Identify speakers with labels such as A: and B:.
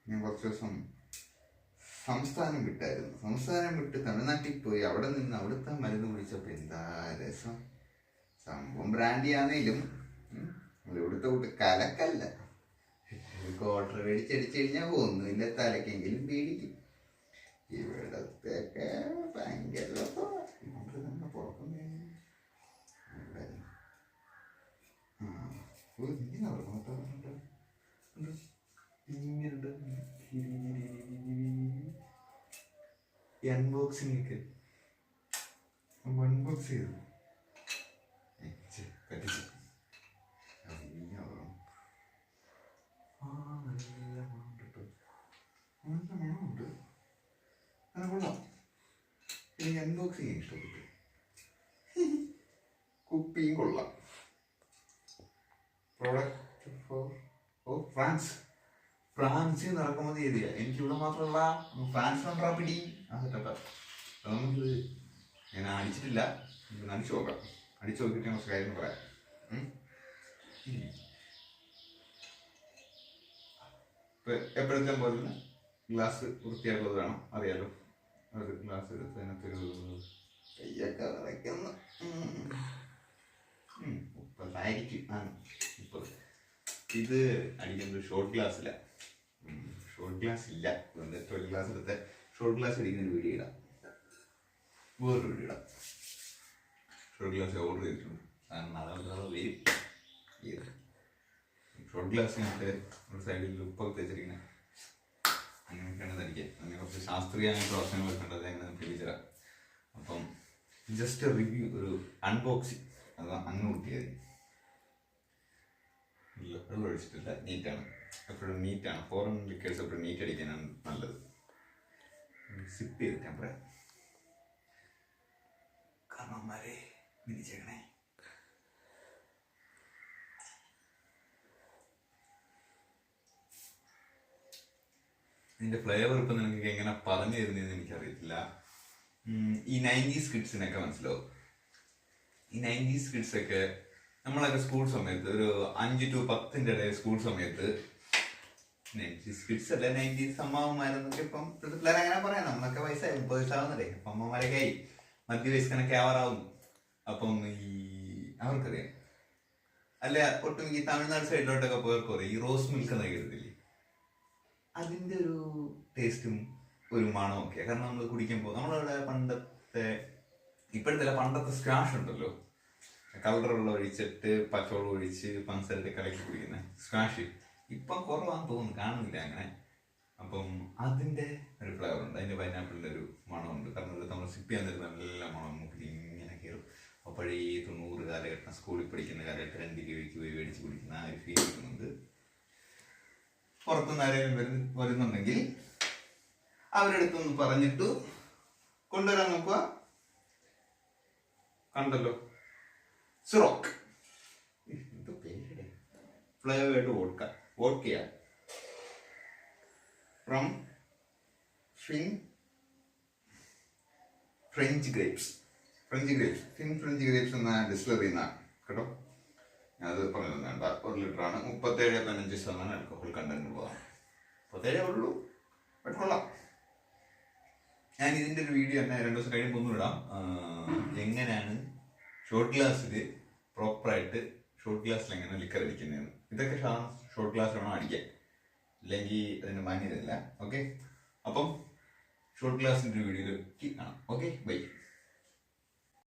A: ഞാൻ കുറച്ച് ദിവസം സംസ്ഥാനം വിട്ടായിരുന്നു. സംസ്ഥാനം വിട്ട് തമിഴ്നാട്ടിൽ പോയി അവിടെ നിന്ന് അവിടുത്തെ മരുന്ന് കുടിച്ചപ്പോൾ എന്താ രസം. സംഭവം ബ്രാൻഡിയാണേലും ഇവിടുത്തെ കൂട്ട് കലക്കല്ല. ക്വാർട്ടർ മേടിച്ചടിച്ചു കഴിഞ്ഞാൽ ഒന്നുമില്ല, തലക്കെങ്കിലും പേടിക്കും. ഇവിടത്തെയൊക്കെ ഭയങ്കര അൺബോക്സിംഗ് ഒക്കെ അൺബോക്സ് ചെയ്തു പറ്റിച്ചു. നല്ല മണമുണ്ട്, അത് കൊള്ളാം. എനിക്ക് അൺബോക്സിങ് ഇഷ്ടപ്പെട്ടു. കുപ്പിയും കൊള്ളാം. പ്രോഡക്റ്റ് ഫോർ ഫ്രാൻസിൽ നടക്കുമ്പോൾ ചെയ്തില്ല. എനിക്കിവിടെ മാത്രമല്ല, ഫ്രാൻസ് നണ്ടാ പിടി. നമുക്ക് ഞാൻ അടിച്ചിട്ടില്ല, അടിച്ചു നോക്കാം. അടിച്ചു നോക്കിയിട്ട് കുറച്ച് കാര്യം പറയാം. ഇപ്പം എപ്പോഴത്തെ പോലെ തന്നെ ഗ്ലാസ് വൃത്തിയായിട്ടുള്ളത് വേണം, അറിയാലോ. ഒരു ഗ്ലാസ് എടുത്ത് അതിനകത്തൊരു കയ്യൊക്കെ വിറയ്ക്കുന്നു. 30 ഇത് അടിക്കുന്നത് ഷോർട്ട് ഗ്ലാസ്സില്ല. ഷോർട്ട് ഗ്ലാസ് ഇല്ല. 12 ഗ്ലാസ് എടുത്ത് ഷോർട്ട് ഗ്ലാസ് അടിക്കുന്ന ഒരു വീഡിയോ ഇടാം, വേറൊരു വീഡിയോ ഇടാം. ഷോർട്ട് ഗ്ലാസ് ഓർഡർ ചെയ്തിട്ടുണ്ട്. കാരണം വരും. ഷോർട്ട് ഗ്ലാസ്സിനകത്ത് ഒരു സൈഡിൽ ഉപ്പൊക്കെ വെച്ചിരിക്കുന്നത് അങ്ങനെയൊക്കെയാണ് ധരിക്കുക. അങ്ങനെ കുറച്ച് ശാസ്ത്രീയമായിട്ട് പ്രവർത്തനങ്ങളൊക്കെ ഉണ്ട്, അത് എങ്ങനെ തെളിയിച്ചരാം. അപ്പം ജസ്റ്റ് റിവ്യൂ, ഒരു അൺബോക്സിങ്, അത് അങ്ങ് കുട്ടിയത് വെള്ളം ഒഴിച്ചിട്ടില്ല. നീറ്റാണ്, എപ്പോഴും നീറ്റാണ്. ഫോറിൻ ലിക്കേഴ്സ് എപ്പോഴും നീറ്റ് അടിക്കാനാണ് നല്ലത്. സിപ്പ് ചെയ്തിട്ട് ഞാൻ പറയാം. കാരണവന്മാരെ വിധിച്ചേക്കണേ. ഇതിൻ്റെ ഫ്ലേവർ ഇപ്പം നിങ്ങൾക്ക് എങ്ങനെ പറഞ്ഞു തരുന്നതെന്ന് എനിക്കറിയത്തില്ല. ഈ 90s കിഡ്സിനൊക്കെ മനസ്സിലാവും. ഈ 90s കിഡ്സൊക്കെ നമ്മളൊക്കെ സ്കൂൾ സമയത്ത് ഒരു 5 to 10 ഇടയിൽ സ്കൂൾ സമയത്ത് 90s കിഡ്സ് അല്ല 90s അമ്മാവന്മാരെന്നൊക്കെ ഇപ്പം പിള്ളേർ അങ്ങനെ പറയാം. നമ്മളൊക്കെ വയസ്സായി 30 വയസ്സാവുന്നതേ. അപ്പം അമ്മമാരൊക്കെ ആയി മധ്യവയസ്കനൊക്കെ ആവാറാവും. അപ്പം ഈ അവർക്കറിയാം. അല്ല ഒട്ടും ഈ തമിഴ്നാട് സൈഡിലോട്ടൊക്കെ പോയവർക്ക് പറയും ഈ റോസ് മിൽക്ക് എന്നൊക്കെ എടുത്തില്ലേ, അതിൻ്റെ ഒരു ടേസ്റ്റും ഒരു മണവും ഒക്കെ. കാരണം നമ്മൾ കുടിക്കുമ്പോൾ നമ്മളവിടെ പണ്ടത്തെ സ്ക്വാഷ് ഉണ്ടല്ലോ, കളറുള്ള ഒഴിച്ചിട്ട് പച്ചവെള്ളം ഒഴിച്ച് പഞ്ചസാരയിട്ട് കലക്കി കുടിക്കുന്ന സ്ക്വാഷ് ഇപ്പം കുറവാന്ന് തോന്നുന്നു, കാണുന്നില്ല അങ്ങനെ. അപ്പം അതിൻ്റെ ഒരു ഫ്ലേവർ ഉണ്ട്, അതിൻ്റെ പൈനാപ്പിളിൻ്റെ ഒരു മണമുണ്ട്. കാരണം നമ്മൾ സിപ്പ് ചെയ്യാൻ തരുന്ന നല്ല മണം മൂക്കിൽ ഇങ്ങനെ കയറും. അപ്പോൾ പഴയ 90 കാലഘട്ടം സ്കൂളിൽ പഠിക്കുന്ന കാലഘട്ടം 2 രൂപയ്ക്ക് പോയി മേടിച്ച് കുടിക്കുന്ന ആ ഒരു ഫീൽ കിട്ടുന്നുണ്ട്. പുറത്തുനിന്ന് ആരെങ്കിലും വരുന്നുണ്ടെങ്കിൽ അവരെടുത്തൊന്ന് പറഞ്ഞിട്ട് കൊണ്ടുവരാൻ നോക്കുക. കണ്ടല്ലോ, Ciroc flavoured vodka from French grapes എന്ന ഡിസ്റ്റിലറി എന്നാണ് കേട്ടോ. അത് പറഞ്ഞു വേണ്ട. 1 ലിറ്ററാണ്. 37.5% ആൽക്കഹോൾ കണ്ടന്റ് ഉള്ളതാണ്. 37 ഉള്ളൂ, ബട്ട് കൊള്ളാം. ഞാൻ ഇതിൻ്റെ ഒരു വീഡിയോ തന്നെ 2 ദിവസം കഴിയുമ്പോൾ ഒന്നും ഇടാം. എങ്ങനെയാണ് ഷോർട്ട് ഗ്ലാസ്സിൽ പ്രോപ്പറായിട്ട് ഷോർട്ട് ഗ്ലാസ്സിൽ എങ്ങനെ ലിക്കർ അടിക്കുന്നതെന്ന്. ഇതൊക്കെ ഷോർട്ട് ഗ്ലാസ് വേണം അടിക്കാൻ, ഇല്ലെങ്കിൽ അതിൻ്റെ മാന്യതയില്ല. ഓക്കെ, അപ്പം ഷോർട്ട് ഗ്ലാസിൻ്റെ ഒരു വീഡിയോയിൽ കാണാം. Okay, by.